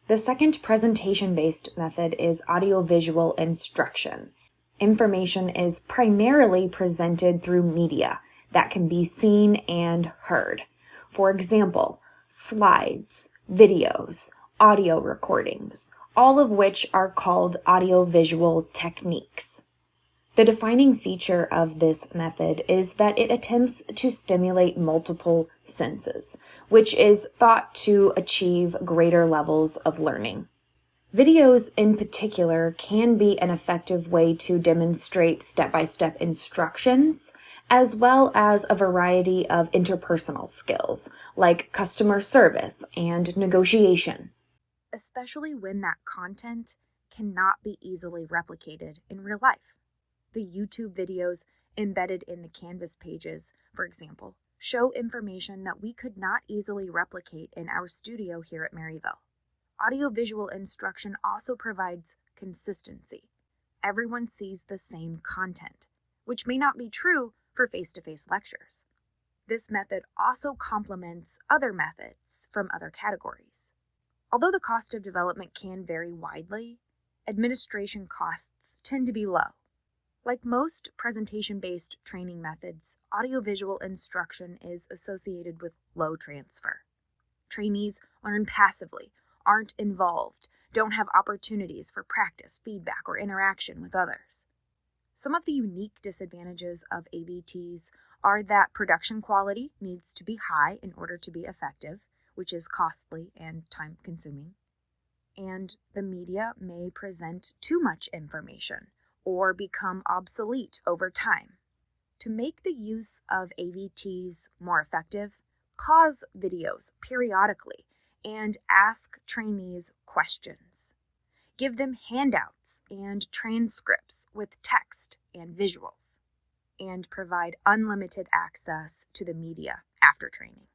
The second presentation-based method is audiovisual instruction. Information is primarily presented through media that can be seen and heard. For example, slides, videos, audio recordings, all of which are called audiovisual techniques. The defining feature of this method is that it attempts to stimulate multiple senses, which is thought to achieve greater levels of learning. Videos in particular can be an effective way to demonstrate step-by-step instructions, as well as a variety of interpersonal skills, like customer service and negotiation, especially when that content cannot be easily replicated in real life. The YouTube videos embedded in the Canvas pages, for example, show information that we could not easily replicate in our studio here at Maryville. Audiovisual instruction also provides consistency. Everyone sees the same content, which may not be true for face-to-face lectures. This method also complements other methods from other categories. Although the cost of development can vary widely, administration costs tend to be low. Like most presentation-based training methods, audiovisual instruction is associated with low transfer. Trainees learn passively, aren't involved, don't have opportunities for practice, feedback, or interaction with others. Some of the unique disadvantages of ABTs are that production quality needs to be high in order to be effective, which is costly and time-consuming, and the media may present too much information or become obsolete over time. To make the use of ABTs more effective, pause videos periodically and ask trainees questions. Give them handouts and transcripts with text and visuals, and provide unlimited access to the media after training.